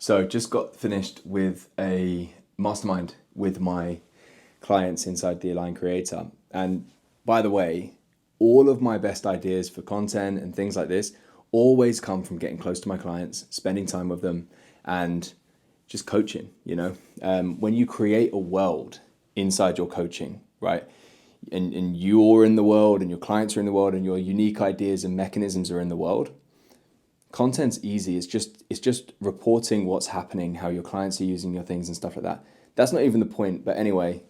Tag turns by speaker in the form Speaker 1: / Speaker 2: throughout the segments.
Speaker 1: So just got finished with a mastermind with my clients inside the Align Creator. And by the way, all of my best ideas for content and things like this always come from getting close to my clients, spending time with them, and just coaching, when you create a world inside your coaching, right? And you're in the world and your clients are in the world and your unique ideas and mechanisms are in the world. Content's easy. It's just reporting what's happening, how your clients are using your things and stuff like that. That's not even the point. But anyway,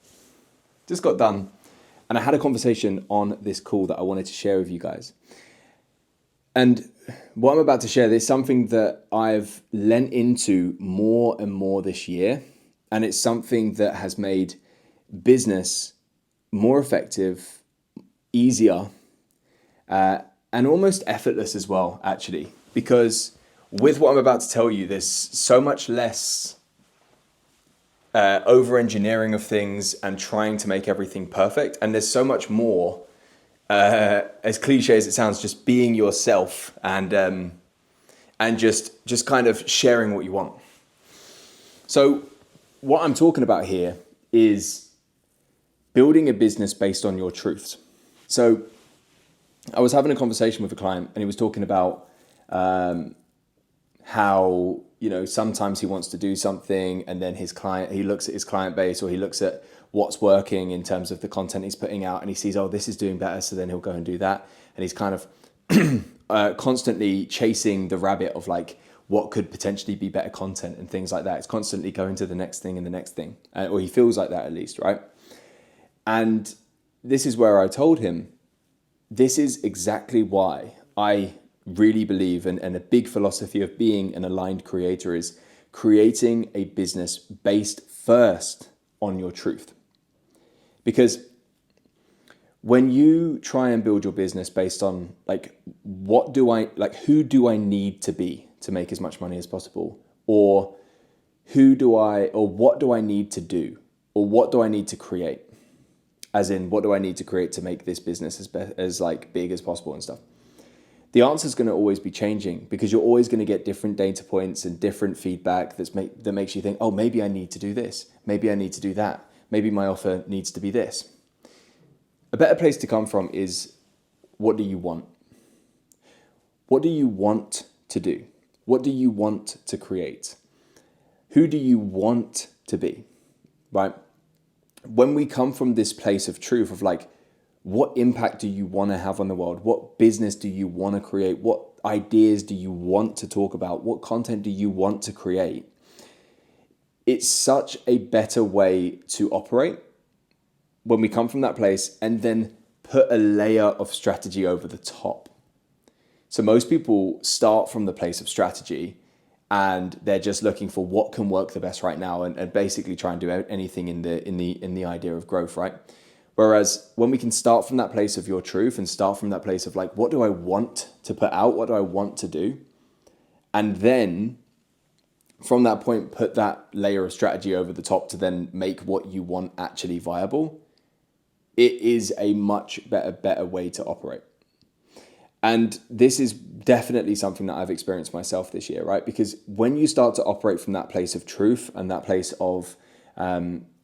Speaker 1: just got done. And I had a conversation on this call that I wanted to share with you guys. And what I'm about to share is something that I've lent into more and more this year. And it's something that has made business more effective, easier, and almost effortless as well, actually. Because with what I'm about to tell you, there's so much less over-engineering of things and trying to make everything perfect. And there's so much more, as cliche as it sounds, just being yourself and just kind of sharing what you want. So what I'm talking about here is building a business based on your truths. So I was having a conversation with a client and he was talking about how, sometimes he wants to do something and then he looks at his client base, or he looks at what's working in terms of the content he's putting out, and he sees, oh, this is doing better. So then he'll go and do that. And he's kind of constantly chasing the rabbit of like what could potentially be better content and things like that. It's constantly going to the next thing and the next thing, or he feels like that at least, right? And this is where I told him, this is exactly why I really believe, and a big philosophy of being an aligned creator is creating a business based first on your truth. Because when you try and build your business based on who do I need to be to make as much money as possible, or what do I need to do, or what do I need to create? As in, what do I need to create to make this business as big as possible and stuff? The answer is going to always be changing, because you're always going to get different data points and different feedback that makes you think, oh, maybe I need to do this. Maybe I need to do that. Maybe my offer needs to be this. A better place to come from is, what do you want? What do you want to do? What do you want to create? Who do you want to be, right? When we come from this place of truth of what impact do you want to have on the world? What business do you want to create? What ideas do you want to talk about? What content do you want to create? It's such a better way to operate when we come from that place and then put a layer of strategy over the top. So most people start from the place of strategy and they're just looking for what can work the best right now, and basically try and do anything in the idea of growth, right? Whereas when we can start from that place of your truth and start from that place of what do I want to put out? What do I want to do? And then from that point, put that layer of strategy over the top to then make what you want actually viable. It is a much better way to operate. And this is definitely something that I've experienced myself this year, right? Because when you start to operate from that place of truth and that place of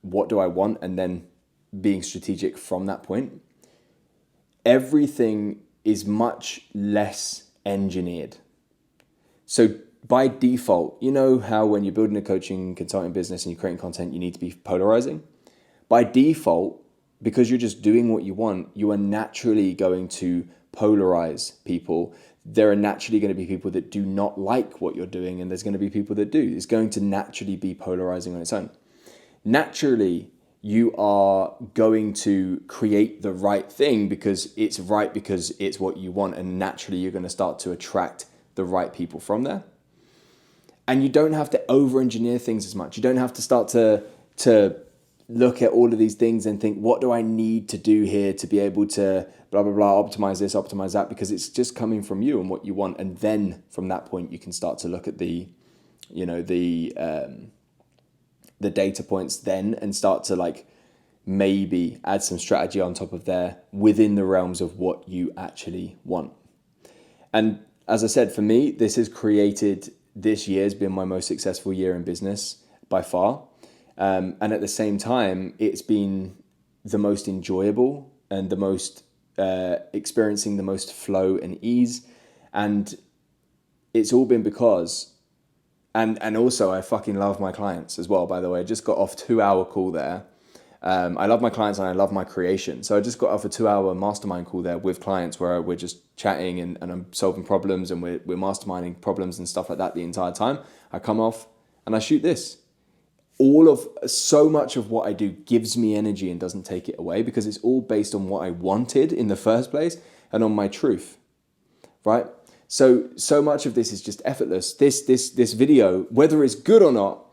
Speaker 1: what do I want, and then being strategic from that point, everything is much less engineered. So by default, you know how when you're building a coaching consulting business and you're creating content, you need to be polarizing? By default, because you're just doing what you want, you are naturally going to polarize people. There are naturally going to be people that do not like what you're doing, and there's going to be people that do. It's going to naturally be polarizing on its own. Naturally, you are going to create the right thing because it's what you want, and naturally you're going to start to attract the right people from there. And you don't have to over-engineer things as much. You don't have to start to look at all of these things and think, what do I need to do here to be able to blah, blah, blah, optimize this, optimize that, because it's just coming from you and what you want. And then from that point, you can start to look at the data points then and start to maybe add some strategy on top of there within the realms of what you actually want. And as I said, for me, this has created this year's been my most successful year in business by far. And at the same time, it's been the most enjoyable and the most experiencing the most flow and ease. And it's all been because, and also I fucking love my clients as well, by the way. I just got off 2-hour call there. I love my clients and I love my creation. So I just got off a 2-hour mastermind call there with clients where we're just chatting and I'm solving problems and we're masterminding problems and stuff like that the entire time. I come off and I shoot this. So much of what I do gives me energy and doesn't take it away because it's all based on what I wanted in the first place and on my truth, right? So much of this is just effortless. This video, whether it's good or not,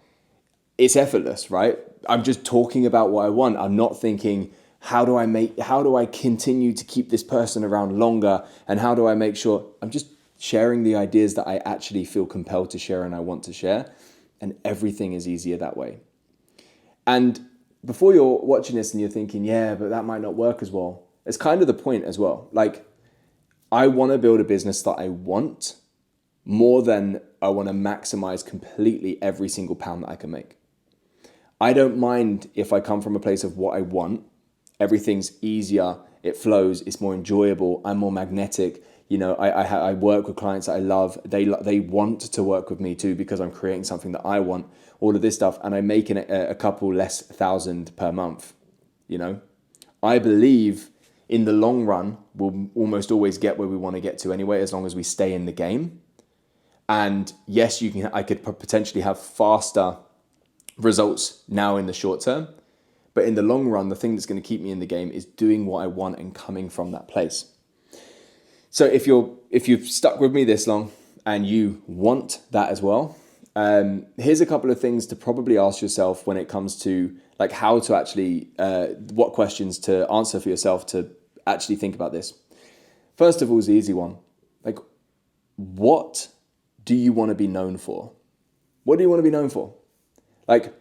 Speaker 1: it's effortless, right? I'm just talking about what I want. I'm not thinking, how do I continue to keep this person around longer? And how do I make sure I'm just sharing the ideas that I actually feel compelled to share and I want to share. And everything is easier that way. And before you're watching this and you're thinking, yeah, but that might not work as well. It's kind of the point as well. Like, I want to build a business that I want more than I want to maximize completely every single pound that I can make. I don't mind if I come from a place of what I want. Everything's easier, it flows, it's more enjoyable, I'm more magnetic. You know, I work with clients that I love. They want to work with me too because I'm creating something that I want, all of this stuff, and I'm making a couple less thousand per month. You know, I believe in the long run, we'll almost always get where we want to get to anyway, as long as we stay in the game. And yes, I could potentially have faster results now in the short term, but in the long run, the thing that's going to keep me in the game is doing what I want and coming from that place. So if you've stuck with me this long and you want that as well, here's a couple of things to probably ask yourself when it comes to like how to actually, what questions to answer for yourself to actually think about this. First of all is the easy one. Like, what do you want to be known for? What do you want to be known for? Like,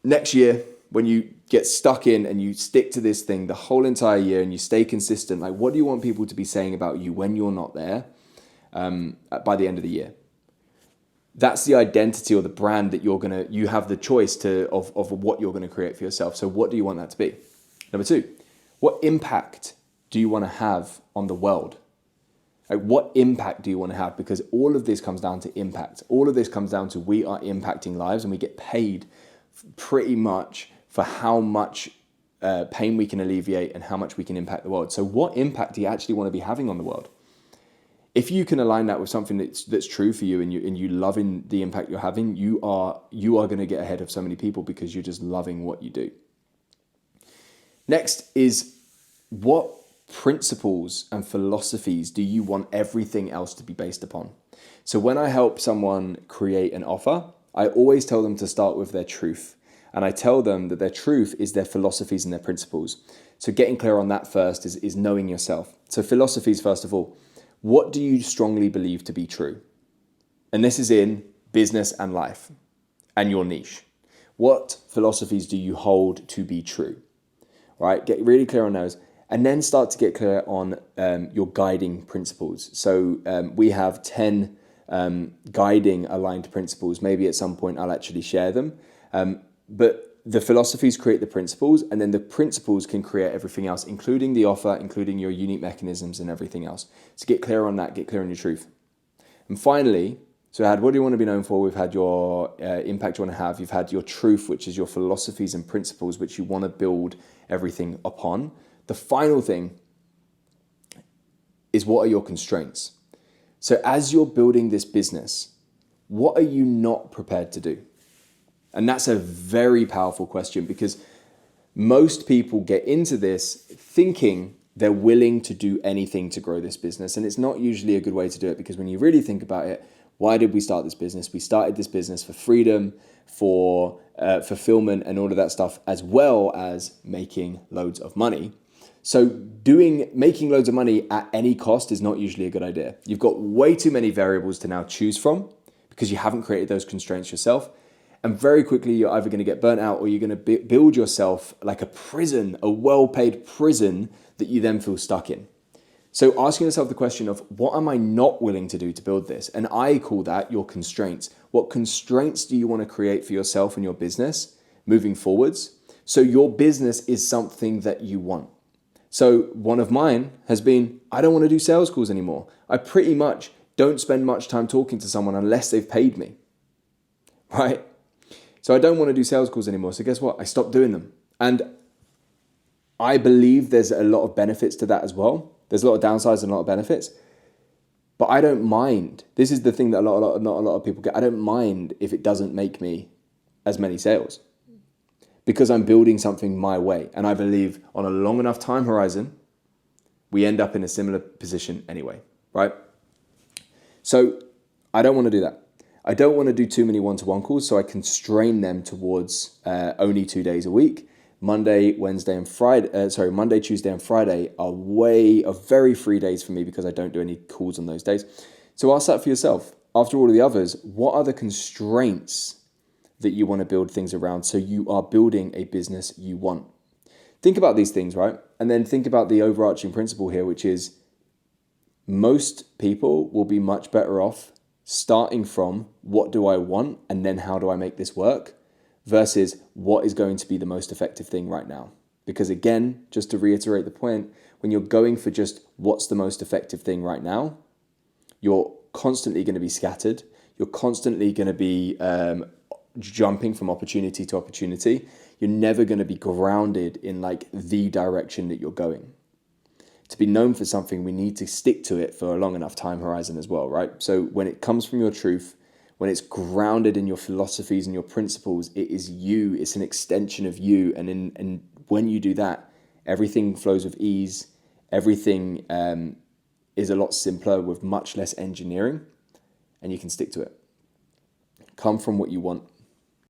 Speaker 1: next year, when you get stuck in and you stick to this thing the whole entire year and you stay consistent, like, what do you want people to be saying about you when you're not there by the end of the year? That's the identity or the brand that you have the choice of what you're going to create for yourself. So what do you want that to be? Number two, what impact do you want to have on the world? Like, what impact do you want to have? Because all of this comes down to impact. All of this comes down to we are impacting lives and we get paid pretty much for how much pain we can alleviate and how much we can impact the world. So what impact do you actually want to be having on the world? If you can align that with something that's true for you and you loving the impact you're having, you are going to get ahead of so many people because you're just loving what you do. Next is, what principles and philosophies do you want everything else to be based upon? So when I help someone create an offer, I always tell them to start with their truth. And I tell them that their truth is their philosophies and their principles. So getting clear on that first is knowing yourself. So philosophies, first of all, what do you strongly believe to be true? And this is in business and life and your niche. What philosophies do you hold to be true? Right? Get really clear on those. And then start to get clear on your guiding principles. So we have 10 guiding aligned principles. Maybe at some point I'll actually share them. But the philosophies create the principles, and then the principles can create everything else, including the offer, including your unique mechanisms and everything else. So get clear on that, get clear on your truth. And finally, so we had what do you want to be known for? We've had your impact you want to have. You've had your truth, which is your philosophies and principles, which you want to build everything upon. The final thing is, what are your constraints? So as you're building this business, what are you not prepared to do? And that's a very powerful question, because most people get into this thinking they're willing to do anything to grow this business. And it's not usually a good way to do it, because when you really think about it, why did we start this business? We started this business for freedom, for fulfillment and all of that stuff, as well as making loads of money. So making loads of money at any cost is not usually a good idea. You've got way too many variables to now choose from because you haven't created those constraints yourself. And very quickly, you're either going to get burnt out or you're going to build yourself like a prison, a well-paid prison that you then feel stuck in. So asking yourself the question of what am I not willing to do to build this? And I call that your constraints. What constraints do you want to create for yourself and your business moving forwards? So your business is something that you want. So one of mine has been, I don't want to do sales calls anymore. I pretty much don't spend much time talking to someone unless they've paid me, right? So I don't want to do sales calls anymore. So guess what? I stopped doing them. And I believe there's a lot of benefits to that as well. There's a lot of downsides and a lot of benefits. But I don't mind. This is the thing that not a lot of people get. I don't mind if it doesn't make me as many sales because I'm building something my way. And I believe on a long enough time horizon, we end up in a similar position anyway, right? So I don't want to do that. I don't want to do too many one-to-one calls, so I constrain them towards only 2 days a week. Monday, Tuesday, and Friday are very free days for me because I don't do any calls on those days. So ask that for yourself. After all of the others, what are the constraints that you want to build things around so you are building a business you want? Think about these things, right? And then think about the overarching principle here, which is most people will be much better off starting from what do I want and then how do I make this work versus what is going to be the most effective thing right now. Because again, just to reiterate the point, when you're going for just what's the most effective thing right now, you're constantly going to be scattered. You're constantly going to be jumping from opportunity to opportunity. You're never going to be grounded in like the direction that you're going. To be known for something, we need to stick to it for a long enough time horizon as well, right? So when it comes from your truth, when it's grounded in your philosophies and your principles, it is you, it's an extension of you. And when you do that, everything flows with ease. Everything is a lot simpler with much less engineering, and you can stick to it. Come from what you want.